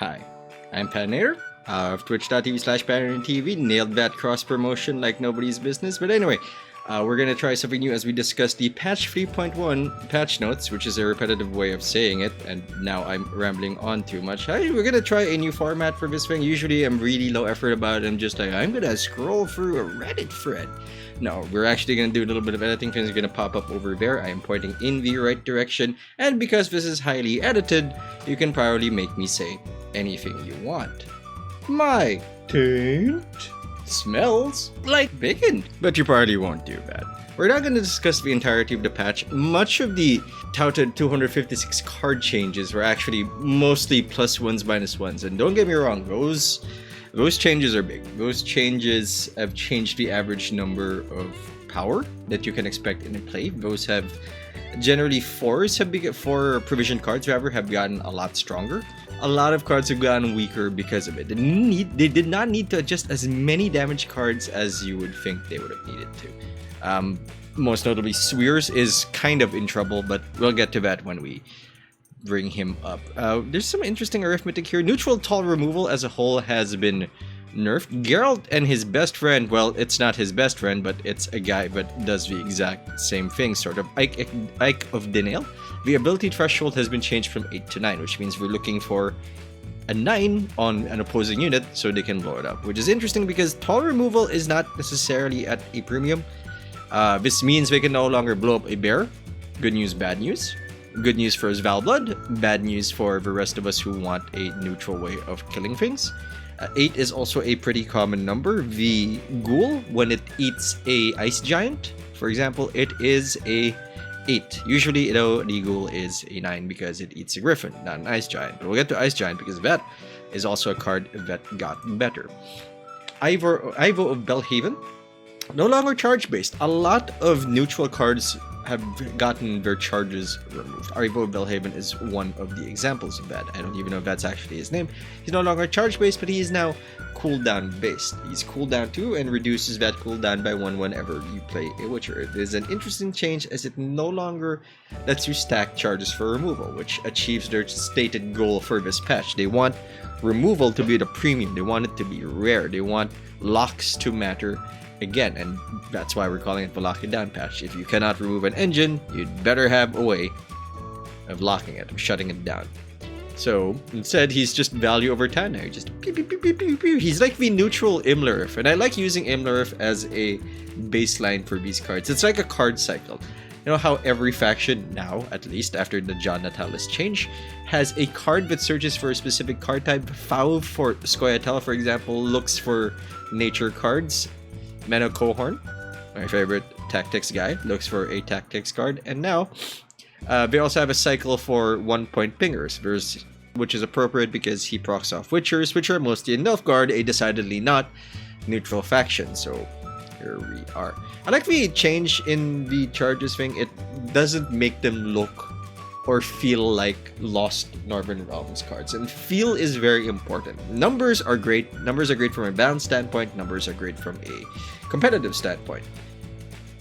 Hi, I'm Patinator of twitch.tv/PatinatorTV. Nailed that cross promotion like nobody's business. But anyway, we're gonna try something new as we discuss the patch 3.1 patch notes, which is a repetitive way of saying it, and now I'm rambling on too much. We're gonna try a new format for this thing. Usually I'm really low effort about it. I'm just like, I'm gonna scroll through a Reddit thread. No, we're actually gonna do a little bit of editing. Things are gonna pop up over there. I am pointing in the right direction, and because this is highly edited, you can probably make me say anything you want. My taint smells like bacon, but you probably won't do that. We're not going to discuss the entirety of the patch. Much of the touted 256 card changes were actually mostly +1s, -1s, and don't get me wrong, those changes are big. Those changes have changed the average number of power that you can expect in a play. Those have generally four provision cards rather have gotten a lot stronger. A lot of cards have gotten weaker because of it. They did not need to adjust as many damage cards as you would think they would have needed to. Most notably, Swears is kind of in trouble, but we'll get to that when we bring him up. There's some interesting arithmetic here. Neutral toll removal as a whole has been nerfed. Geralt and his best friend, well, it's not his best friend, but it's a guy that does the exact same thing, sort of. Ike of Denial. The ability threshold has been changed from 8 to 9, which means we're looking for a 9 on an opposing unit so they can blow it up, which is interesting because toll removal is not necessarily at a premium. This means they can no longer blow up a bear. Good news, bad news. Good news for Svalbard, bad news for the rest of us who want a neutral way of killing things. 8 is also a pretty common number. The ghoul, when it eats a ice giant, for example, it is a 8. Usually, though, the ghoul is a 9 because it eats a griffin, not an ice giant. But we'll get to ice giant because that is also a card that got better. Ivo of Belhaven, no longer charge based. A lot of neutral cards have gotten their charges removed. Ivo of Belhaven is one of the examples of that. I don't even know if that's actually his name. He's no longer charge based, but he is now cooldown based. He's cooldown 2 and reduces that cooldown by 1 whenever you play a Witcher. It is an interesting change as it no longer lets you stack charges for removal, which achieves their stated goal for this patch. They want removal to be the premium. They want it to be rare. They want locks to matter again, and that's why we're calling it the Lock It Down patch. If you cannot remove an engine, you'd better have a way of locking it, of shutting it down. So instead, he's just value over time now. Just pew, pew, pew, pew, pew, pew. He's like the neutral Imlerif, and I like using Imlerif as a baseline for these cards. It's like a card cycle. You know how every faction now, at least after the John Natalis change, has a card that searches for a specific card type. FAU for scoia'tael, for example, looks for nature cards. Menno Cohorn, my favorite tactics guy, looks for a tactics card. And now, they also have a cycle for 1-point pingers, which is appropriate because he procs off Witchers, which are mostly in Nilfgaard, a decidedly not neutral faction. So here we are. I like the change in the charges thing. It doesn't make them look or feel like lost Northern Realms cards. And feel is very important. Numbers are great. Numbers are great from a balance standpoint. Numbers are great from a competitive standpoint.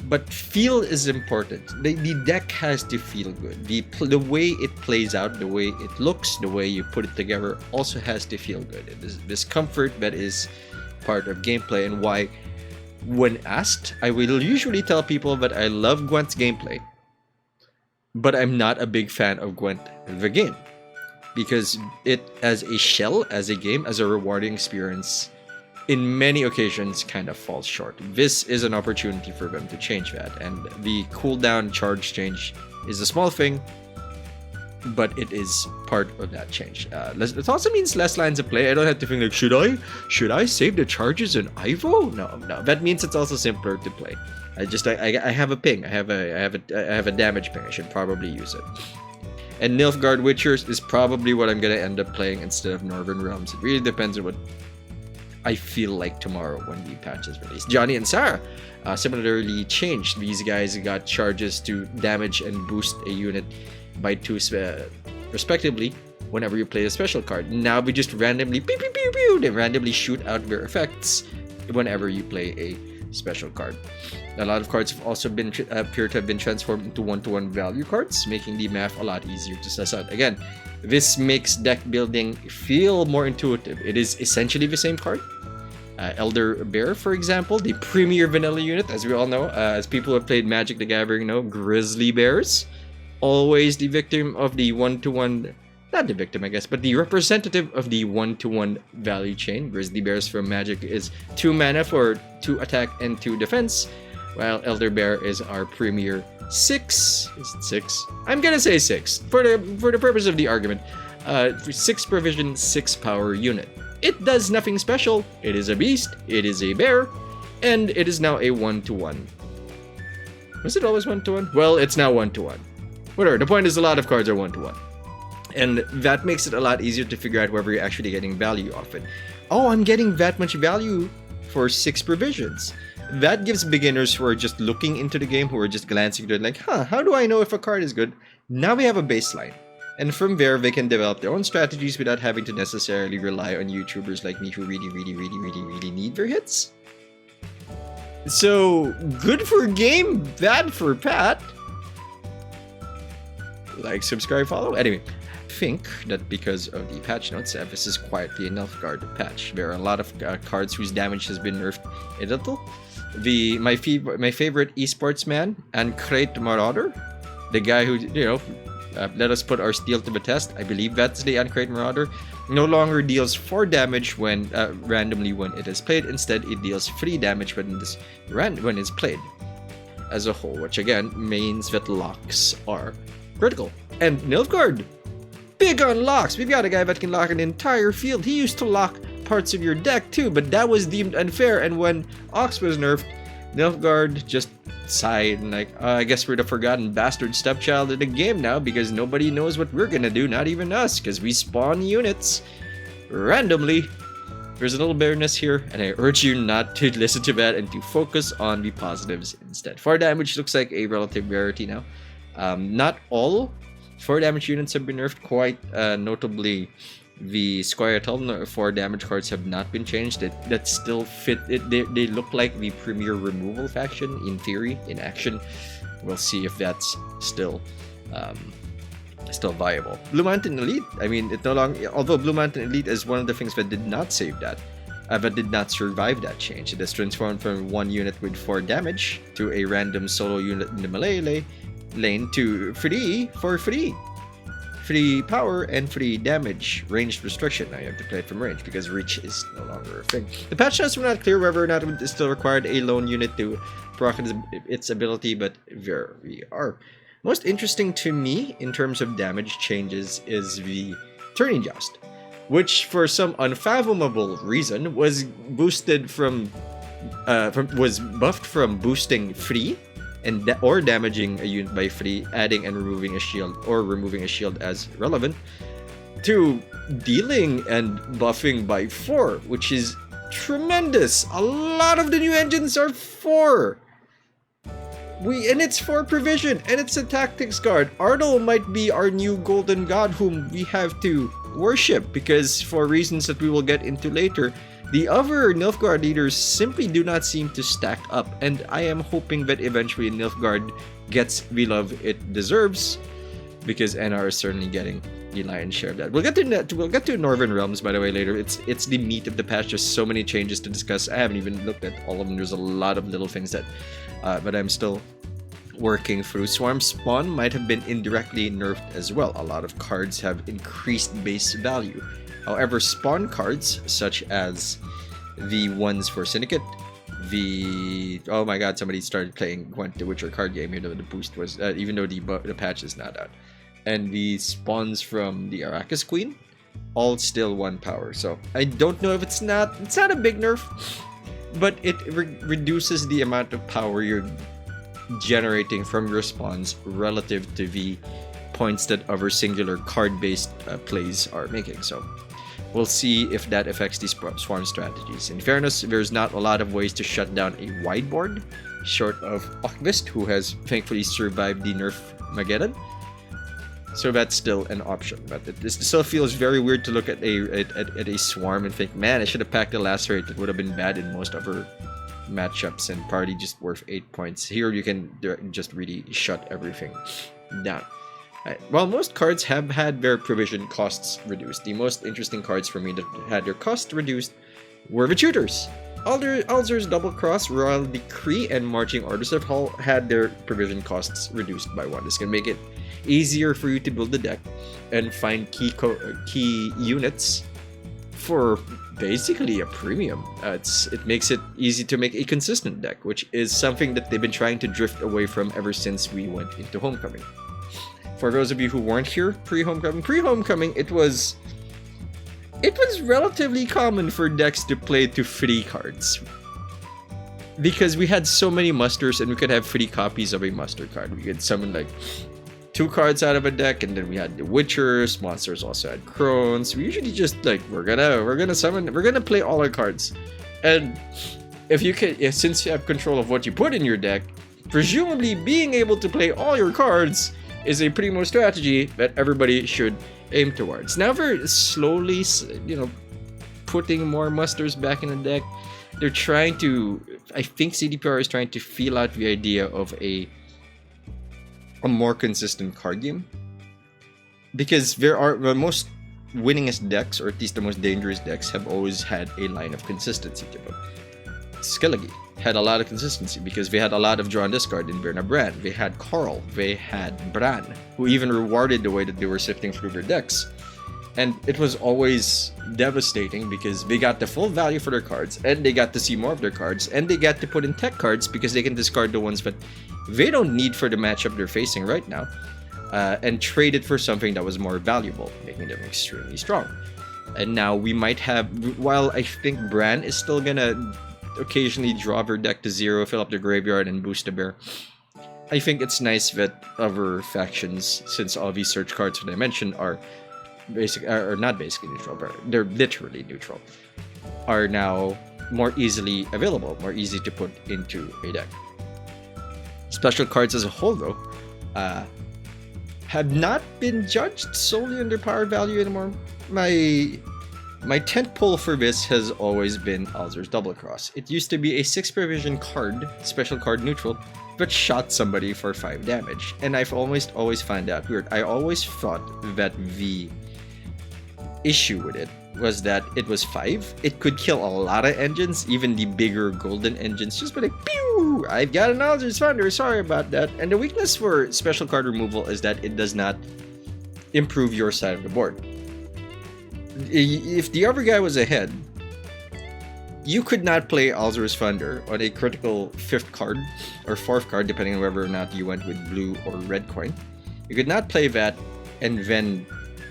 But feel is important. The deck has to feel good. The way it plays out, the way it looks, the way you put it together also has to feel good. It is this comfort that is part of gameplay, and why, when asked, I will usually tell people that I love Gwent's gameplay, but I'm not a big fan of Gwent, the game, because it, as a shell, as a game, as a rewarding experience, in many occasions kind of falls short. This is an opportunity for them to change that, and the cooldown charge change is a small thing, but it is part of that change. It also means less lines of play. I don't have to think like, should I save the charges in Ivo? No. That means it's also simpler to play. I have a ping. I have a damage ping. I should probably use it. And Nilfgaard Witchers is probably what I'm gonna end up playing instead of Northern Realms. It really depends on what I feel like tomorrow when the patch is released. Johnny and Sarah similarly changed. These guys got charges to damage and boost a unit by 2 respectively whenever you play a special card. Now we just randomly pew pew pew pew. They randomly shoot out their effects whenever you play a special card. A lot of cards have also been appear to have been transformed into 1-to-1 value cards, making the math a lot easier to suss out. Again, this makes deck building feel more intuitive. It is essentially the same card. Elder Bear, for example, the premier vanilla unit, as we all know, as people who have played Magic the Gathering know, Grizzly Bears, always the victim of the 1-to-1, not the victim, I guess, but the representative of the 1-to-1 value chain. Grizzly Bears from Magic is 2 mana for 2 attack and 2 defense, while Elder Bear is our premier 6. Is it 6? I'm gonna say 6 for the purpose of the argument. 6 provision, 6 power unit. It does nothing special. It is a beast, it is a bear, and it is now a 1-to-1. Was it always 1-to-1? Well, it's now 1-to-1. Whatever, the point is a lot of cards are 1-to-1. And that makes it a lot easier to figure out whether you're actually getting value off it. Oh, I'm getting that much value for 6 provisions. That gives beginners who are just looking into the game, who are just glancing to it like, how do I know if a card is good? Now we have a baseline. And from there, they can develop their own strategies without having to necessarily rely on YouTubers like me who really need their hits. So, good for game, bad for Pat. Like, subscribe, follow. Anyway, I think that because of the patch notes, this is quietly a Nilfgaard patch. There are a lot of cards whose damage has been nerfed a little. My favorite esports man, Ancrate Marauder, the guy who, let us put our steel to the test. I believe that's the Ancrate Marauder. No longer deals 4 damage when randomly when it is played. Instead, it deals 3 damage when it's played as a whole, which again means that locks are critical. And Nilfgaard, big on locks. We've got a guy that can lock an entire field. He used to lock parts of your deck too, but that was deemed unfair. And when Ox was nerfed, Nilfgaard just sighed and like, I guess we're the forgotten bastard stepchild of the game now because nobody knows what we're gonna do, not even us, because we spawn units randomly. There's a little bitterness here, and I urge you not to listen to that and to focus on the positives instead. 4 damage looks like a relative rarity now. Not all 4 damage units have been nerfed, quite notably the scoia'tael 4 damage cards have not been changed. That still fit. They look like the premier removal faction in theory, in action. We'll see if that's still viable. Blue Mountain Elite, I mean, it no longer. Although Blue Mountain Elite is one of the things that did not save that, but did not survive that change. It has transformed from 1 unit with 4 damage to a random solo unit in the melee lane to 3 for 3. 3 power and 3 damage. Ranged restriction. Now you have to play it from range because reach is no longer a thing. The patch notes were not clear whether or not it still required a lone unit to proc its ability, but there we are. Most interesting to me in terms of damage changes is the Turning Joust, which for some unfathomable reason was boosted was buffed from boosting 3 or damaging a unit by 3, adding and removing a shield, or removing a shield as relevant, to dealing and buffing by 4, which is tremendous. A lot of the new engines are 4. And it's 4 provision, and it's a tactics card. Arnold might be our new golden god whom we have to worship, because for reasons that we will get into later, the other Nilfgaard leaders simply do not seem to stack up, and I am hoping that eventually Nilfgaard gets the love it deserves, because NR is certainly getting the lion's share of that. We'll get to Northern Realms, by the way, later. It's the meat of the patch. There's so many changes to discuss. I haven't even looked at all of them. There's a lot of little things that, but I'm still working through. Swarm Spawn might have been indirectly nerfed as well. A lot of cards have increased base value. However, spawn cards, such as the ones for Syndicate, oh my god, somebody started playing Gwent, the Witcher card game, even though the boost was, even though the patch is not out, and the spawns from the Arrakis Queen, all still 1 power. So I don't know if it's not a big nerf, but it reduces the amount of power you're generating from your spawns relative to the points that other singular card-based plays are making. So we'll see if that affects these swarm strategies. In fairness, there's not a lot of ways to shut down a wide board, short of Okvist, who has thankfully survived the nerf Mageddon. So that's still an option, but it still feels very weird to look at a swarm and think, man, I should have packed the lacerate. It would have been bad in most other matchups and probably just worth 8 points. Here you can just really shut everything down. While most cards have had their provision costs reduced, the most interesting cards for me that had their cost reduced were the tutors. Alzur's Double Cross, Royal Decree, and Marching Orders have all had their provision costs reduced by 1. This can make it easier for you to build the deck and find key units for basically a premium. It makes it easy to make a consistent deck, which is something that they've been trying to drift away from ever since we went into Homecoming. For those of you who weren't here pre-Homecoming, it was relatively common for decks to play to free cards. Because we had so many musters and we could have free copies of a muster card. We could summon like 2 cards out of a deck, and then we had the Witchers, monsters also had Crones. We usually just like we're gonna play all our cards. And since you have control of what you put in your deck, presumably being able to play all your cards is a primo strategy that everybody should aim towards. Now they're slowly, putting more musters back in the deck. They're trying to, I think CDPR is trying to feel out the idea of a more consistent card game. Because the most winningest decks, or at least the most dangerous decks, have always had a line of consistency to them. Skellige had a lot of consistency because they had a lot of draw and discard in Berna Brand. They had Carl, they had Bran, who even rewarded the way that they were sifting through their decks. And it was always devastating because they got the full value for their cards, and they got to see more of their cards, and they got to put in tech cards because they can discard the ones that they don't need for the matchup they're facing right now, and trade it for something that was more valuable, making them extremely strong. And now we might have, while I think Bran is still gonna occasionally draw their deck to 0, fill up their graveyard, and boost a bear, I think it's nice that other factions, since all these search cards that I mentioned are not basically neutral, but they're literally neutral, are now more easily available, more easy to put into a deck. Special cards as a whole, though, have not been judged solely on their power value anymore. My tent pole for this has always been Alzur's Double Cross. It used to be a 6 provision card, special card neutral, that shot somebody for 5 damage. And I've always found that weird. I always thought that the issue with it was that it was 5. It could kill a lot of engines, even the bigger golden engines, just by like, pew! I've got an Alzur's Thunder, sorry about that. And the weakness for special card removal is that it does not improve your side of the board. If the other guy was ahead, you could not play Alzur's Thunder on a critical 5th card or 4th card, depending on whether or not you went with blue or red coin. You could not play that and then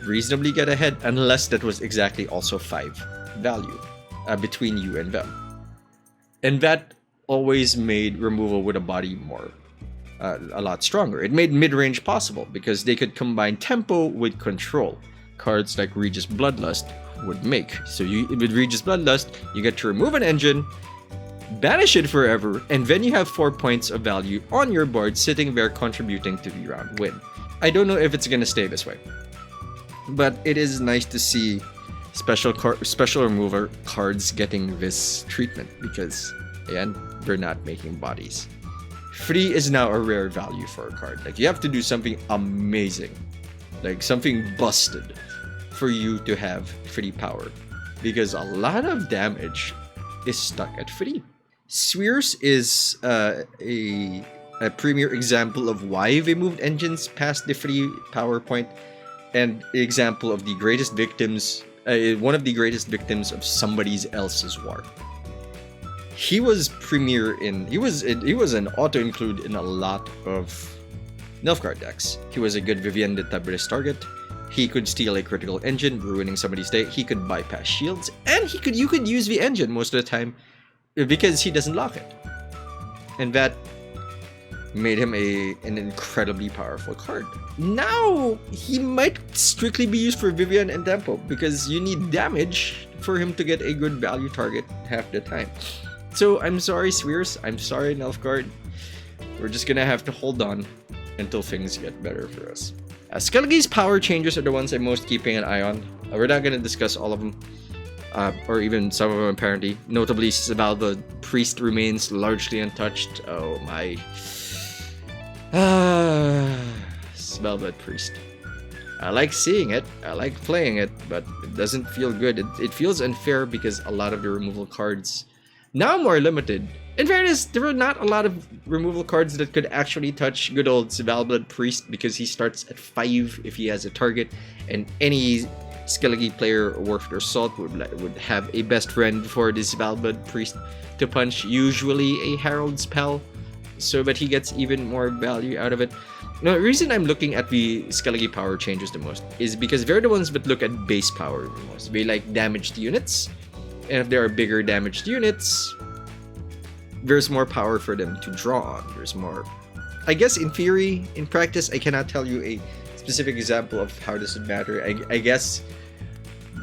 reasonably get ahead unless that was exactly also 5 value between you and them. And that always made removal with a body a lot stronger. It made mid-range possible because they could combine tempo with control. Cards like Regis Bloodlust would make. So with Regis Bloodlust, you get to remove an engine, banish it forever, and then you have 4 points of value on your board sitting there contributing to the round win. I don't know if it's gonna stay this way, but it is nice to see special remover cards getting this treatment because, again, they're not making bodies. Free is now a rare value for a card. Like, you have to do something amazing, like something busted, for you to have free power, because a lot of damage is stuck at free. Spheres is a premier example of why they moved engines past the free power point, and an example of the greatest victims, one of the greatest victims of somebody else's war. He was he was an auto-include in a lot of Nilfgaard decks. He was a good Vivienne de Tabris target. He could steal a critical engine, ruining somebody's day. He could bypass shields, and you could use the engine most of the time because he doesn't lock it. And that made him an incredibly powerful card. Now, he might strictly be used for Vivienne and Tempo because you need damage for him to get a good value target half the time. So, I'm sorry, Spheres. I'm sorry, Nilfgaard. We're just gonna have to hold on until things get better for us. Skellige's power changes are the ones I'm most keeping an eye on. We're not going to discuss all of them. or even some of them apparently. Notably, Svalbard Priest remains largely untouched. Oh my. Svalbard Priest. I like seeing it, I like playing it, but it doesn't feel good. It feels unfair because a lot of the removal cards now more limited. In fairness, there are not a lot of removal cards that could actually touch good old Svalbard Priest because he starts at 5 if he has a target, and any Skellige player worth their salt would have a best friend for this Svalbard Priest to punch, usually a Herald spell, so that he gets even more value out of it. Now, the reason I'm looking at the Skellige power changes the most is because they're the ones that look at base power the most. They like damaged units, and if there are bigger damaged units, there's more power for them to draw on. There's more. I guess in theory, in practice, I cannot tell you a specific example of how this would matter. I guess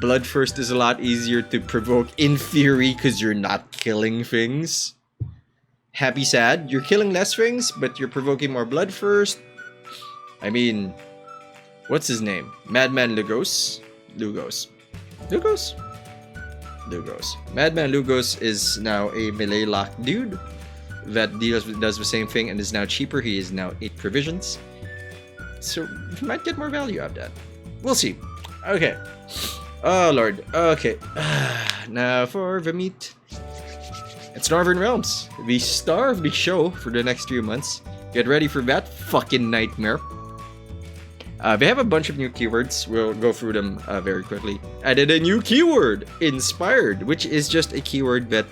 Bloodthirst is a lot easier to provoke in theory because you're not killing things. Happy Sad, you're killing less things, but you're provoking more Bloodthirst. I mean, what's his name? Madman Lugos? Lugos. Madman Lugos is now a melee lock dude that does the same thing and is now cheaper. He is now 8 provisions. So you might get more value out of that. We'll see. Okay. Oh lord. Okay. Now for the meat. It's Northern Realms. The star of the show for the next 2 months. Get ready for that fucking nightmare. They have a bunch of new keywords. We'll go through them very quickly. Added a new keyword, Inspired, which is just a keyword that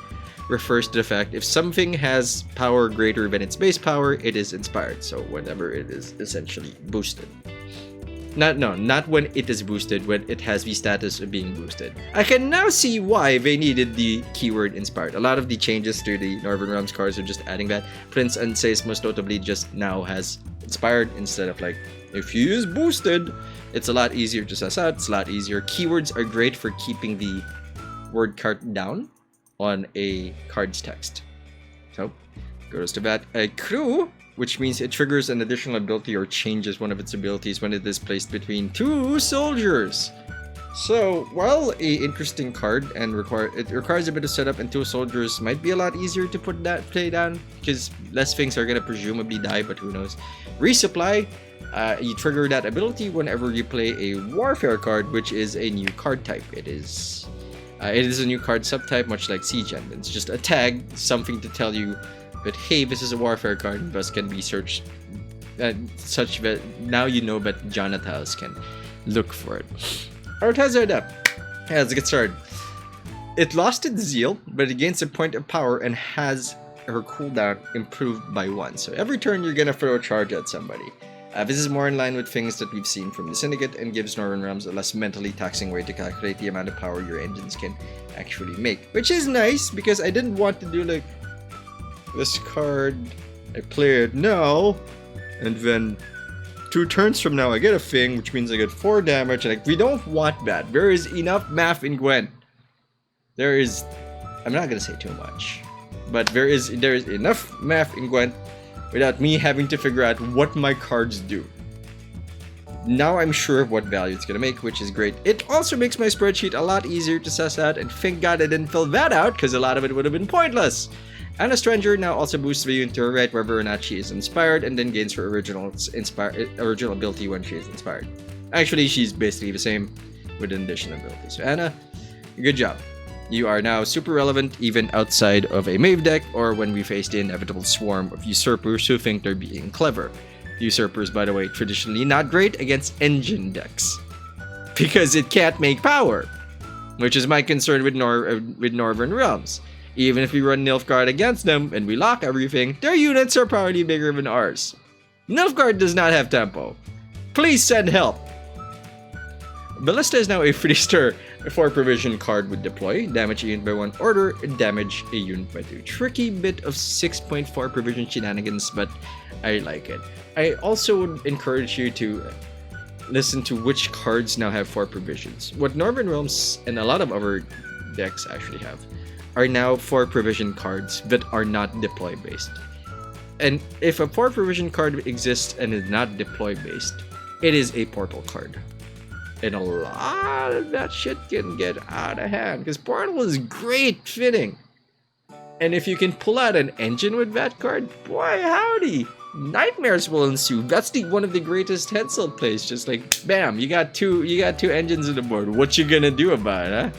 refers to the fact if something has power greater than its base power, it is inspired. So whenever it is essentially boosted. Not when it is boosted, when it has the status of being boosted. I can now see why they needed the keyword Inspired. A lot of the changes to the Northern Realms cards are just adding that. Prince Anseis most notably just now has Inspired instead of like, if he is boosted, it's a lot easier to suss out. It's a lot easier. Keywords are great for keeping the word count down on a card's text. So, goes to that. A crew, which means it triggers an additional ability or changes one of its abilities when it is placed between 2 soldiers. So, while a interesting card and it requires a bit of setup, and 2 soldiers might be a lot easier to put that play down because less things are gonna presumably die, but who knows. Resupply. You trigger that ability whenever you play a warfare card, which is a new card type. It is a new card subtype, much like Siege End. It's just a tag, something to tell you that hey, this is a warfare card, and thus can be searched, such that now you know that Jonatals can look for it. Alright, how's it up? Yeah, let's get started. It lost its zeal, but it gains a point of power and has her cooldown improved by 1. So every turn you're gonna throw a charge at somebody. This is more in line with things that we've seen from the Syndicate and gives Northern Realms a less mentally taxing way to calculate the amount of power your engines can actually make. Which is nice, because I didn't want to do like, this card, I play it now, and then 2 turns from now I get a thing, which means I get 4 damage, and like, we don't want that. There is enough math in Gwent. There is, I'm not gonna say too much, but there is enough math in Gwent without me having to figure out what my cards do. Now I'm sure of what value it's gonna make, which is great. It also makes my spreadsheet a lot easier to suss out, and thank God I didn't fill that out, because a lot of it would have been pointless. Anna Stranger now also boosts the unit to her right whether or not she is inspired, and then gains her original ability when she is inspired. Actually, she's basically the same with an additional ability. So Anna, good job. You are now super relevant even outside of a Mave deck, or when we face the inevitable swarm of usurpers who think they're being clever. Usurpers, by the way, traditionally not great against engine decks, because it can't make power, which is my concern with Northern Realms. Even if we run Nilfgaard against them and we lock everything, their units are probably bigger than ours. Nilfgaard does not have tempo. Please send help. Ballista is now a 3-star 4 provision card with deploy, damage a unit by 1 order, and damage a unit by 2. Tricky bit of 6.4 provision shenanigans, but I like it. I also would encourage you to listen to which cards now have 4 provisions. What Northern Realms and a lot of other decks actually have are now 4 provision cards that are not deploy based. And if a 4 provision card exists and is not deploy based, it is a portal card. And a lot of that shit can get out of hand. Because Portal is great fitting. And if you can pull out an engine with that card, boy howdy, nightmares will ensue. That's one of the greatest Henselt plays. Just like, bam, you got two engines on the board. What you gonna do about it, huh?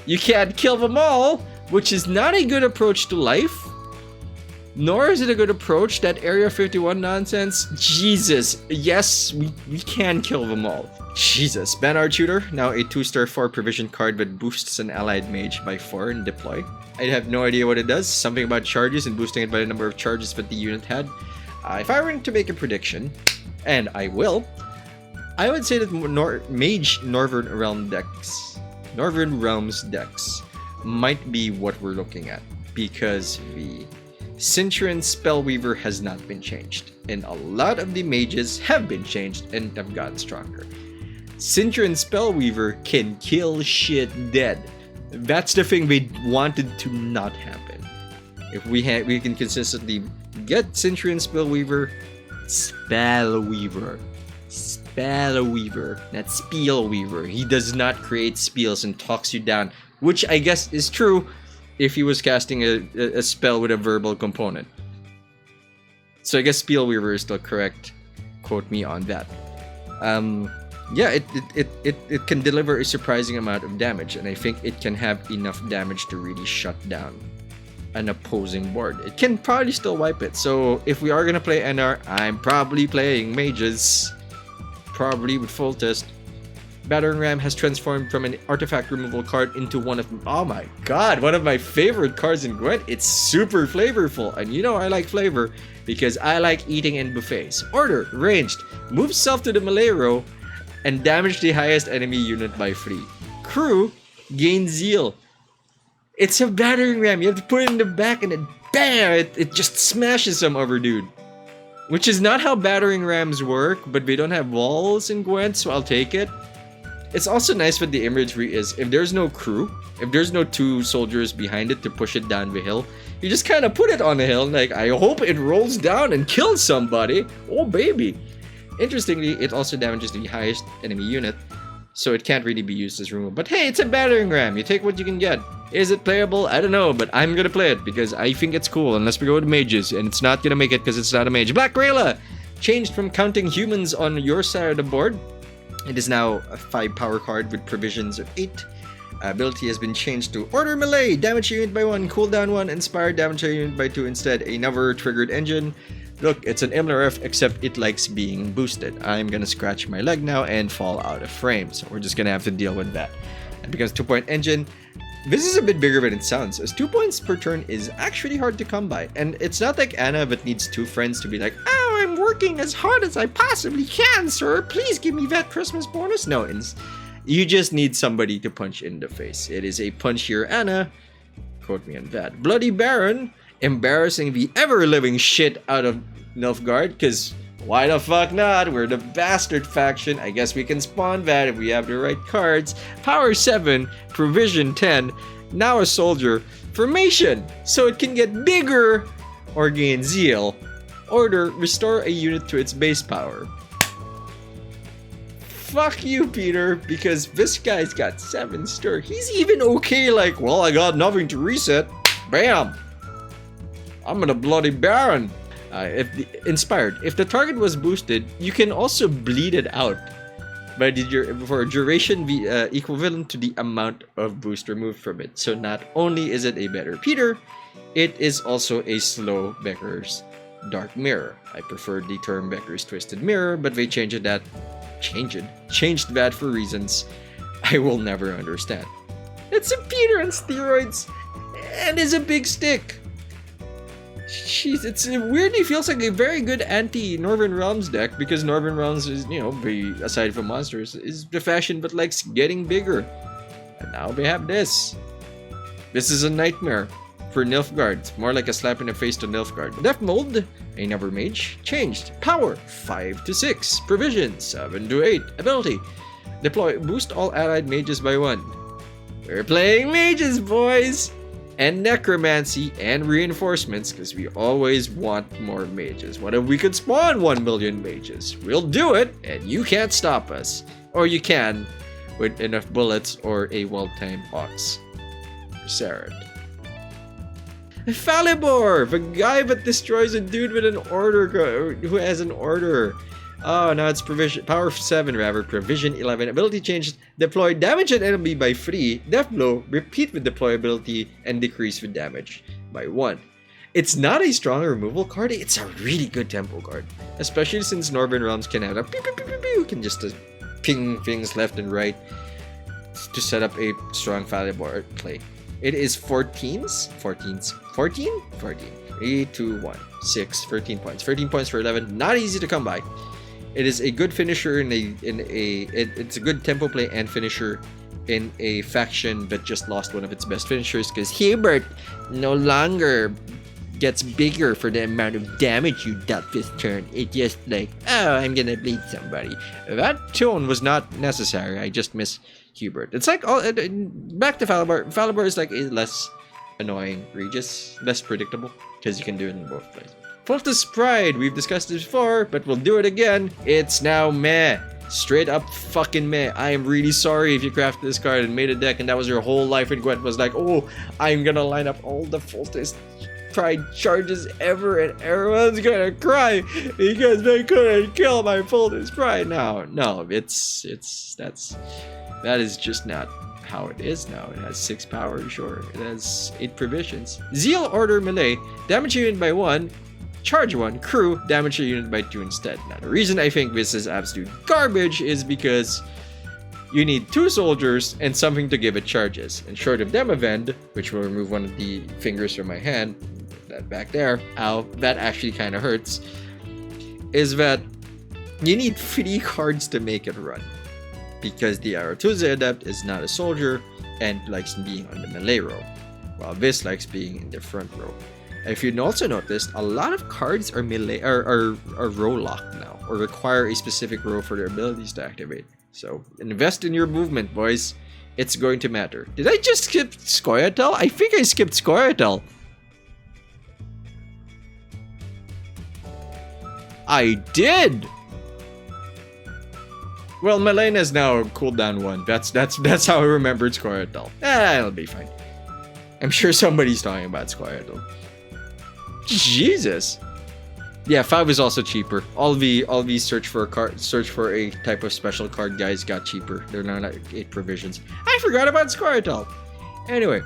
You can't kill them all, which is not a good approach to life. Nor is it a good approach, that Area 51 nonsense. Jesus, yes, we can kill them all. Jesus. Banard Tutor, now a 2-star 4 provision card that boosts an allied mage by 4 and deploy. I have no idea what it does. Something about charges and boosting it by the number of charges that the unit had. If I were to make a prediction, and I will, I would say that Mage Northern Realms decks might be what we're looking at, because the Centurion Spellweaver has not been changed, and a lot of the mages have been changed and have gotten stronger. Centurion Spellweaver can kill shit dead. That's the thing they wanted to not happen. If we can consistently get Centurion Spellweaver, not Spielweaver. He does not create spells and talks you down, which I guess is true if he was casting a spell with a verbal component. So I guess Spielweaver is still correct. Quote me on that. Yeah, it can deliver a surprising amount of damage, and I think it can have enough damage to really shut down an opposing board. It can probably still wipe it. So if we are gonna play NR, I'm probably playing mages, probably with full test. Battering Ram has transformed from an artifact removal card into one of, oh my god, one of my favorite cards in Gwent. It's super flavorful, and you know I like flavor because I like eating in buffets. Order, ranged, move self to the melee row and damage the highest enemy unit by 3. Crew, gain zeal. It's a battering ram. You have to put it in the back and then bam, it just smashes some other dude. Which is not how battering rams work, but we don't have walls in Gwent, so I'll take it. It's also nice that the imagery is, if there's no crew, if there's no 2 soldiers behind it to push it down the hill, you just kind of put it on the hill, like, I hope it rolls down and kills somebody. Oh baby. Interestingly, it also damages the highest enemy unit, so it can't really be used as removal. But hey, it's a battering ram. You take what you can get. Is it playable? I don't know, but I'm gonna play it because I think it's cool, unless we go with mages, and it's not gonna make it because it's not a mage. Black Rayla! Changed from counting humans on your side of the board. It is now a 5 power card with provisions of 8. Ability has been changed to Order Melee, damage your unit by 1, cooldown 1, inspired, damage your unit by 2 instead. Another triggered engine. Look, it's an MLRF, except it likes being boosted. I'm gonna scratch my leg now and fall out of frame, so we're just gonna have to deal with that. And because 2-point engine, this is a bit bigger than it sounds, as 2 points per turn is actually hard to come by. And it's not like Anna that needs 2 friends to be like, oh, I'm working as hard as I possibly can, sir. Please give me that Christmas bonus. No, you just need somebody to punch in the face. It is a punchier Anna. Quote me on that. Bloody Baron, embarrassing the ever-living shit out of Nilfgaard, because why the fuck not? We're the bastard faction. I guess we can spawn that if we have the right cards. Power 7, provision 10, now a soldier. Formation, so it can get bigger or gain zeal. Order, restore a unit to its base power. Fuck you, Peter, because this guy's got 7 stir. He's even okay, like, well, I got nothing to reset. Bam! I'm gonna Bloody Baron. Inspired. If the target was boosted, you can also bleed it out for a duration equivalent to the amount of boost removed from it. So not only is it a better Peter, it is also a slow Becker's Dark Mirror. I prefer the term Becker's Twisted Mirror, but they changed that for reasons I will never understand. It's a Peter on steroids and is a big stick. Jeez, it weirdly feels like a very good anti-Northern Realms deck, because Northern Realms is, you know, aside from monsters, is the faction but likes getting bigger. And now we have this. This is a nightmare for Nilfgaard. It's more like a slap in the face to Nilfgaard. Death Mold, another mage, changed. Power, 5 to 6. Provision, 7 to 8. Ability, deploy, boost all allied mages by 1. We're playing mages, boys! And necromancy and reinforcements, because we always want more mages. What if we could spawn 1 million mages? We'll do it, and you can't stop us. Or you can with enough bullets or a well-timed box. Sarah. Falibor! The guy that destroys a dude with an order, who has an order. Oh, now it's provision, power 7 rather, provision 11, ability change, deploy damage an enemy by 3, death blow, repeat with deployability, and decrease with damage by 1. It's not a strong removal card, it's a really good tempo card. Especially since Northern Realms can have a pew pew pew pew pew, can just ping things left and right to set up a strong Falibor play. It is 14? 3, 2, 1, 6, 13 points. 13 points for 11, not easy to come by. It is a good finisher it's a good tempo play and finisher in a faction that just lost one of its best finishers because Hubert no longer gets bigger for the amount of damage you dealt this turn. It just like, oh, I'm gonna bleed somebody. That tone was not necessary. I just miss Hubert. It's like back to Falibor. Falibor is like a less annoying Regis, less predictable because you can do it in both places. Fultus Pride, we've discussed this before, but we'll do it again. It's now meh. Straight up fucking meh. I am really sorry if you crafted this card and made a deck and that was your whole life in Gwent was like, oh, I'm gonna line up all the Fultus Pride charges ever and everyone's gonna cry because they couldn't kill my Fultus Pride. No, that is just not how it is now. It has 6 power, sure. It has 8 provisions. Zeal Order Melee, damage unit by 1, charge 1, crew, damage a unit by 2 instead. Now, the reason I think this is absolute garbage is because you need 2 soldiers and something to give it charges. And short of Demavend, which will remove one of the fingers from my hand, that back there, ow, that actually kind of hurts, is that you need 3 cards to make it run. Because the Aretuza Adept is not a soldier and likes being on the melee row, while this likes being in the front row. If you also noticed, a lot of cards are melee are row locked now, or require a specific row for their abilities to activate. So invest in your movement, boys. It's going to matter. Did I just skip scoia'tael? I think I skipped scoia'tael. I did. Well, Malena is now cooldown 1. That's how I remembered scoia'tael. It'll be fine. I'm sure somebody's talking about scoia'tael. Jesus. Yeah, 5 is also cheaper. All the search for a type of special card guys got cheaper. They're now like 8 provisions. I forgot about scoia'tael. Anyway,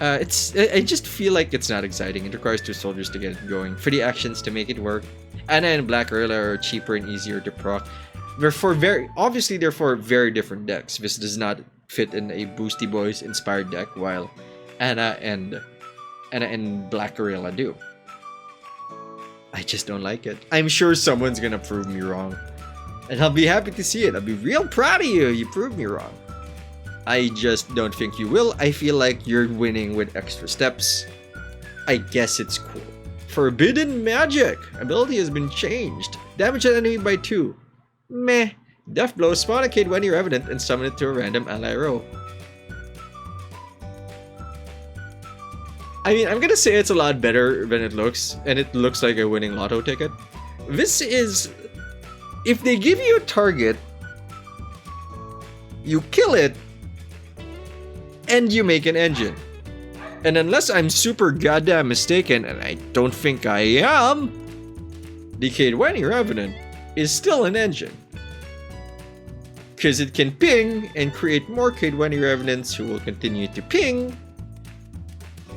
I just feel like it's not exciting. It requires 2 soldiers to get it going. For the actions to make it work. Anna and Black Urla are cheaper and easier to proc. They're for very different decks. This does not fit in a Boosty Boys inspired deck, while Anna and Black Gorilla do. I just don't like it. I'm sure someone's gonna prove me wrong. And I'll be happy to see it. I'll be real proud of you. You proved me wrong. I just don't think you will. I feel like you're winning with extra steps. I guess it's cool. Forbidden Magic. Ability has been changed. Damage an enemy by 2. Meh. Death Blow, spawn a kid when you're evident and summon it to a random ally row. I mean, I'm gonna say it's a lot better than it looks, and it looks like a winning lotto ticket. This is... if they give you a target, you kill it, and you make an engine. And unless I'm super goddamn mistaken, and I don't think I am, the Kaedweni Revenant is still an engine. Because it can ping and create more Kaedweni Revenants who will continue to ping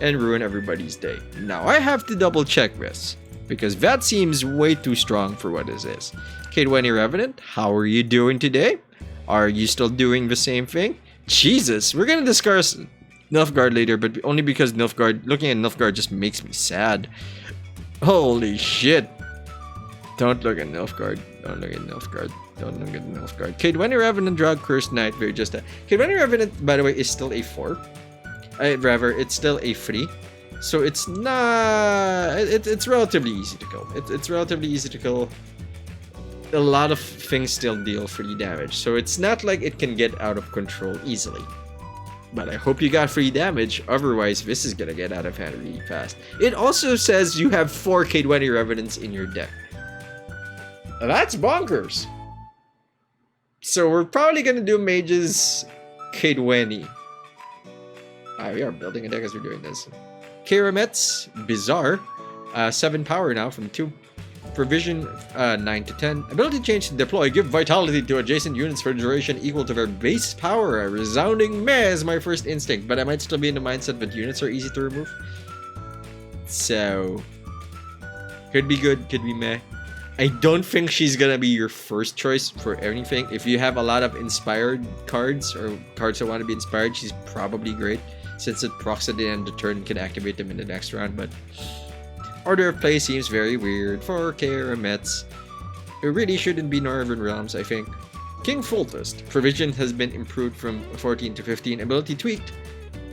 and ruin everybody's day. Now I have to double check this, because that seems way too strong for what this is. Kaedweni Revenant, how are you doing today? Are you still doing the same thing? Jesus, we're gonna discuss Nilfgaard later, but only because looking at Nilfgaard just makes me sad. Holy shit. Don't look at Nilfgaard. Don't look at Nilfgaard. Don't look at Nilfgaard. Kaedweni Revenant, Drug, Cursed Knight, they're just a... Kaedweni Revenant, by the way, is still a 4. Rather, it's still a 3. So it's not... It's relatively easy to kill. It's relatively easy to kill. A lot of things still deal 3 damage. So it's not like it can get out of control easily. But I hope you got 3 damage, otherwise this is gonna get out of hand really fast. It also says you have 4 Kaedweni Revenants in your deck. That's bonkers. So we're probably gonna do mages Kaedweni. We are building a deck as we're doing this. Karamet's Bizarre. 7 power now from 2. Provision 9 to 10. Ability change to deploy. Give vitality to adjacent units for a duration equal to their base power. A resounding meh is my first instinct, but I might still be in the mindset that units are easy to remove. So, could be good, could be meh. I don't think she's gonna be your first choice for anything. If you have a lot of inspired cards or cards that want to be inspired, she's probably great since it procs at the end of the turn, can activate them in the next round. But order of play seems very weird for Karamets. It really shouldn't be Northern Realms, I think. King Foltest. Provision has been improved from 14 to 15. Ability tweaked.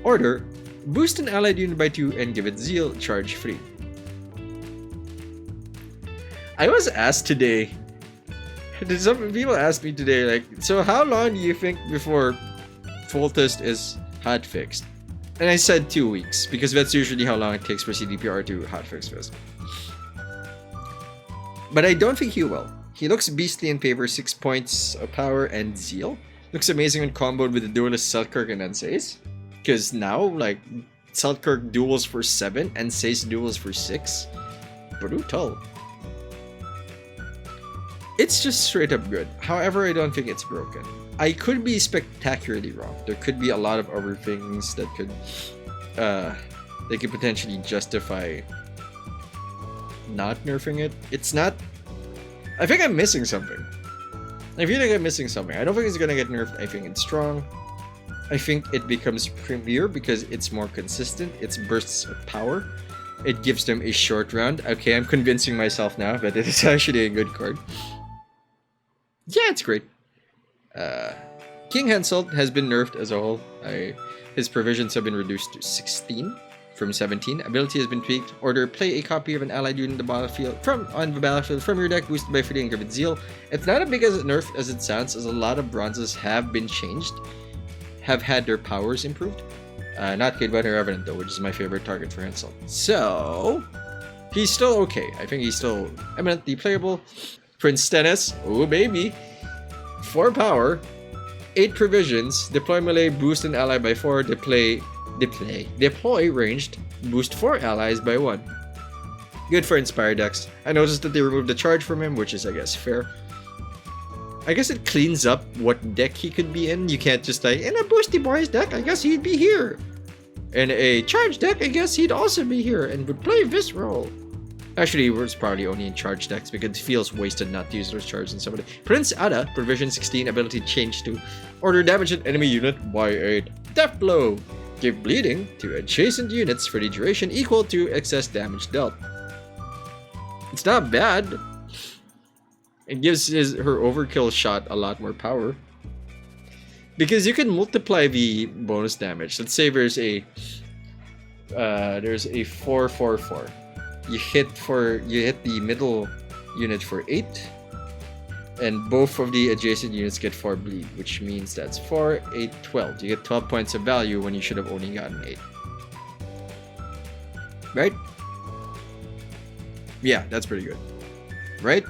Order. Boost an allied unit by 2 and give it Zeal, charge free. I was asked today, some people asked me today, like, so how long do you think before Foltest is hotfixed? And I said 2 weeks, because that's usually how long it takes for CDPR to hotfix this. But I don't think he will. He looks beastly in favor, 6 points of power and Zeal. Looks amazing when comboed with the duelist Selkirk and Ansace. Because now, like, Selkirk duels for 7, and Ansace duels for 6. Brutal. It's just straight up good. However, I don't think it's broken. I could be spectacularly wrong. There could be a lot of other things that could they could potentially justify not nerfing it. It's not. I think I'm missing something. I feel like I'm missing something. I don't think it's gonna get nerfed. I think it's strong. I think it becomes premier because it's more consistent. It's bursts of power. It gives them a short round. Okay, I'm convincing myself now that it is actually a good card. Yeah, it's great. King Henselt has been nerfed as a whole. His provisions have been reduced to 16 from 17. Ability has been tweaked. Order, play a copy of an allied unit on the battlefield from your deck, boosted by free and give it Zeal. It's not as big as nerf as it sounds, as a lot of bronzes have been changed, have had their powers improved. Not Kaedweni or Revenant though, which is my favorite target for Henselt. So he's still okay. I think he's still eminently playable. Prince Stennis, oh baby. 4 power, 8 provisions, deploy melee, boost an ally by 4, deploy ranged, boost 4 allies by 1. Good for inspired decks. I noticed that they removed the charge from him, which is, I guess, fair. I guess it cleans up what deck he could be in. You can't just like, in a Boosty Boys deck, I guess he'd be here. In a charge deck, I guess he'd also be here and would play this role. Actually, it's probably only in charge decks because it feels wasted not to use those charges in somebody. Prince Ada, provision 16, ability change to order damage an enemy unit by 8. Death Blow. Give bleeding to adjacent units for the duration equal to excess damage dealt. It's not bad. It gives her overkill shot a lot more power. Because you can multiply the bonus damage. Let's say there's a 4-4-4. You hit the middle unit for 8, and both of the adjacent units get 4 bleed, which means that's 4, 8, 12. You get 12 points of value when you should have only gotten 8. Right? Yeah, that's pretty good. Right?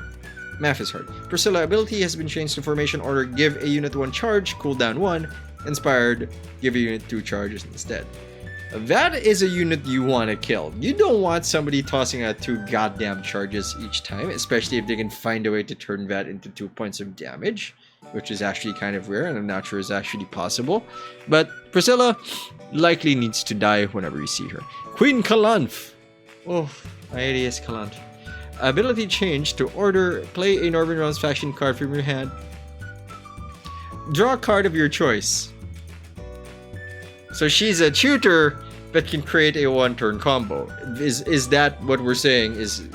Math is hard. Priscilla ability has been changed to formation order. Give a unit 1 charge, cooldown 1. Inspired, give a unit 2 charges instead. That is a unit you want to kill. You don't want somebody tossing out 2 goddamn charges each time, especially if they can find a way to turn that into 2 points of damage, which is actually kind of rare and I'm not sure is actually possible. But Priscilla likely needs to die whenever you see her. Queen Kalanth. Oh, Aedes Kalanth. Ability change to order, play a Northern Realms faction card from your hand. Draw a card of your choice. So she's a tutor that can create a 1-turn combo. Is that what we're saying? Is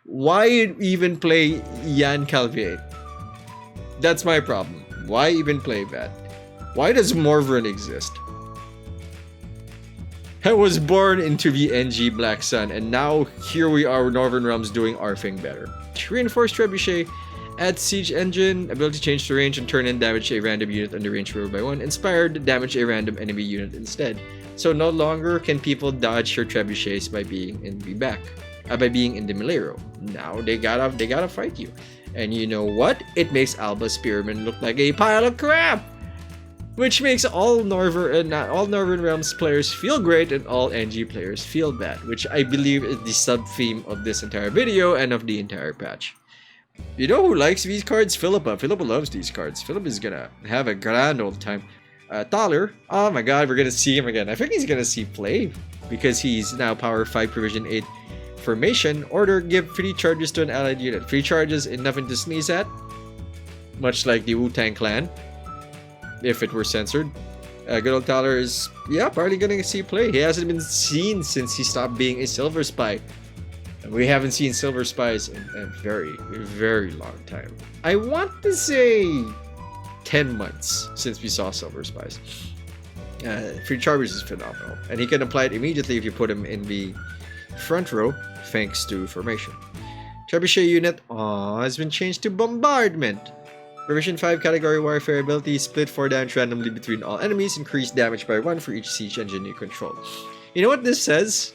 why even play Jan Calvier? That's my problem. Why even play that? Why does Morvern exist? I was born into the NG Black Sun, and now here we are, Northern Realms doing our thing better. Reinforced Trebuchet. Add Siege Engine, ability change to range and turn in damage a random unit under range roll by 1. Inspired, damage a random enemy unit instead. So no longer can people dodge your trebuchets by being in the back, by being in the melee row. Now they gotta fight you. And you know what? It makes Alba Spearman look like a pile of crap! Which makes all Northern Realms players feel great and all NG players feel bad, which I believe is the sub-theme of this entire video and of the entire patch. You know who likes these cards? Philippa. Philippa loves these cards. Philippa is gonna have a grand old time. Thaler, oh my god, we're gonna see him again. I think he's gonna see play because he's now power 5 provision 8 formation. Order, give 3 charges to an allied unit. 3 charges is nothing to sneeze at. Much like the Wu-Tang Clan. If it were censored. Good old Thaler is, yeah, probably gonna see play. He hasn't been seen since he stopped being a Silver Spy. And we haven't seen Silver Spies in a very, very long time. I want to say 10 months since we saw Silver Spies. 3 charges is phenomenal. And he can apply it immediately if you put him in the front row, thanks to formation. Trebuchet unit has been changed to Bombardment. Provision 5 category warfare ability, split 4 damage randomly between all enemies, increase damage by 1 for each siege engine you control. You know what this says?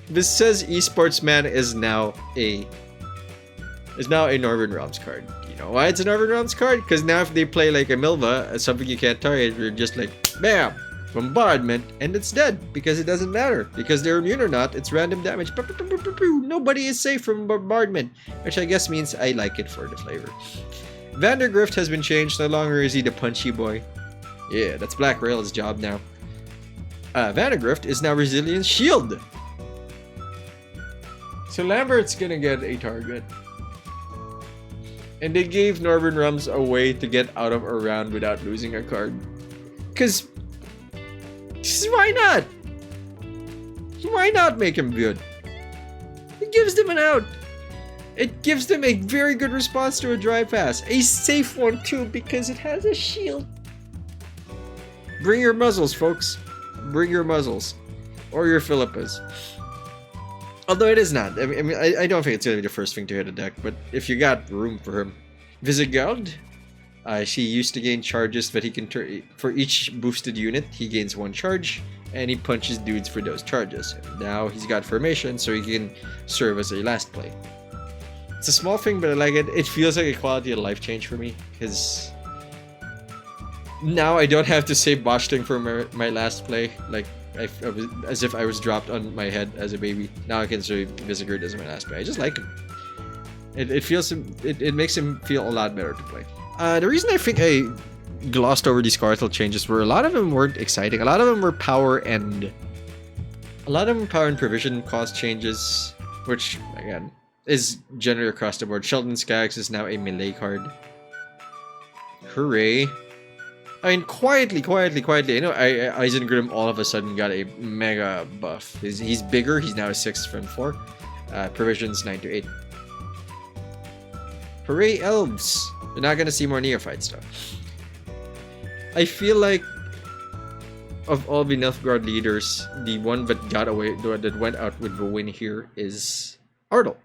This says Esports Man is now a Northern Realms card. You know why it's a Northern Realms card? Because now if they play like a Milva, something you can't target, you're just like, bam! Bombardment, and it's dead because it doesn't matter because they're immune or not. It's random damage. Nobody is safe from bombardment, which I guess means I like it for the flavor. Vandergrift has been changed. No longer is he the punchy boy. Yeah, that's Black Rail's job now. Vandergrift is now Resilience Shield. So Lambert's gonna get a target. And they gave Northern Realms a way to get out of a round without losing a card. Cause why not? Why not make him good? It gives them an out. It gives them a very good response to a dry pass. A safe one too because it has a shield. Bring your muzzles, folks. Bring your muzzles. Or your Philippas. Although it is not. I mean, I don't think it's going to be the first thing to hit a deck, but if you got room for him. Visigold. She used to gain charges that he can turn. For each boosted unit, he gains 1 charge, and he punches dudes for those charges. Now he's got formation, so he can serve as a last play. It's a small thing, but I like it. It feels like a quality of life change for me, because now I don't have to say botching for my last play, like as if I was dropped on my head as a baby. Now I can say Visigold as my last play. I just like him. It makes him feel a lot better to play. The reason I think I glossed over these scoia'tael changes were a lot of them weren't exciting. A lot of them were power and provision cost changes, which again is generally across the board. Sheldon Skaggs is now a melee card. Hooray! I mean, quietly. You know, Eisengrim all of a sudden got a mega buff. He's bigger. He's now a 6 from 4. Provisions 9 to 8. Hooray, elves! You're not gonna see more neophytes though. I feel like of all the Nilfgaard leaders, the one that got away, that went out with the win here is Ardal.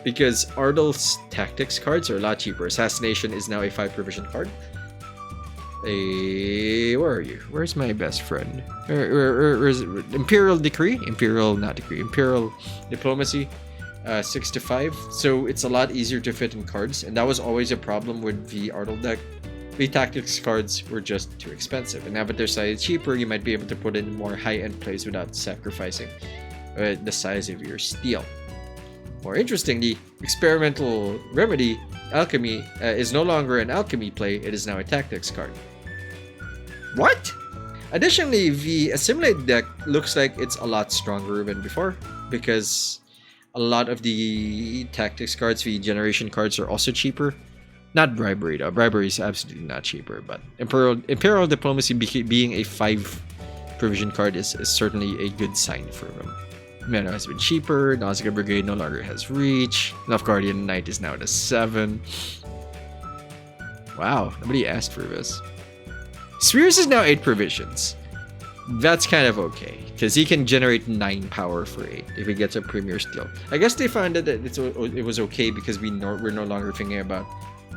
Because Ardal's tactics cards are a lot cheaper. Assassination is now a 5 provision card. Where are you? Where's my best friend? Where is it? Imperial Decree? Imperial Diplomacy. 6 to 5, so it's a lot easier to fit in cards, and that was always a problem with the Ardal deck. The tactics cards were just too expensive, and now that they're slightly cheaper, you might be able to put in more high-end plays without sacrificing the size of your steel. More interestingly, Experimental Remedy Alchemy is no longer an alchemy play, it is now a tactics card. What? Additionally, the Assimilate deck looks like it's a lot stronger than before, because a lot of the tactics cards, the generation cards, are also cheaper. Not Bribery though. Bribery is absolutely not cheaper, but Imperial Diplomacy being a 5 provision card is certainly a good sign for them. Mana has been cheaper. Nausicaa Brigade no longer has reach. Nilfgaardian Knight is now at a 7. Wow, nobody asked for this. Spears is now 8 provisions. That's kind of okay, because he can generate 9 power for 8 if he gets a Premier Steel. I guess they found that it was okay because we're no longer thinking about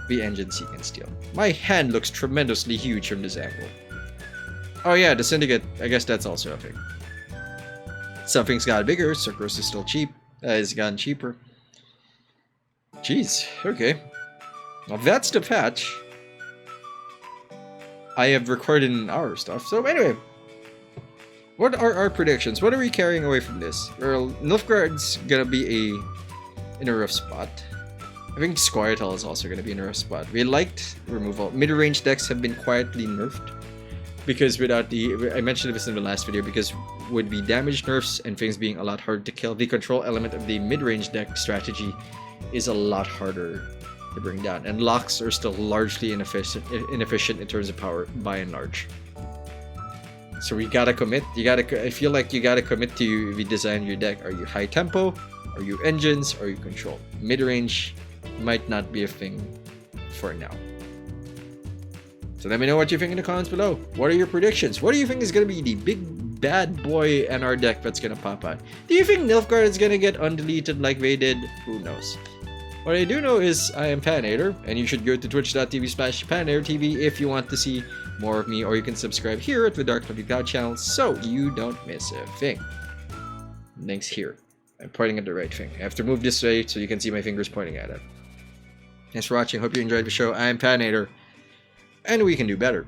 the engine seeking steel. My hand looks tremendously huge from this angle. Oh yeah, the Syndicate, I guess that's also a thing. Something's got bigger, Sucrose is still cheap. It's gotten cheaper. Jeez, okay. Well, that's the patch. I have recorded in our stuff. So anyway, what are our predictions? What are we carrying away from this? Well, Nilfgaard's gonna be in a rough spot. I think scoia'tael is also gonna be in a rough spot. We liked removal. Mid-range decks have been quietly nerfed because without the, I mentioned this in the last video, because with the damage nerfs and things being a lot harder to kill, the control element of the mid-range deck strategy is a lot harder to bring down, and locks are still largely inefficient in terms of power by and large. So we gotta commit. I feel like you gotta commit to the design of your deck. Are you high tempo? Are you engines? Are you control? Mid-range might not be a thing for now. So let me know what you think in the comments below. What are your predictions? What do you think is gonna be the big bad boy NR deck that's gonna pop out? Do you think Nilfgaard is gonna get undeleted like they did? Who knows? What I do know is I am Patinator, and you should go to twitch.tv/PatinatorTV if you want to see more of me, or you can subscribe here at the Dark Cloud channel so you don't miss a thing. Links here. I'm pointing at the right thing. I have to move this way so you can see my fingers pointing at it. Thanks for watching. Hope you enjoyed the show. I am Patinator, and we can do better.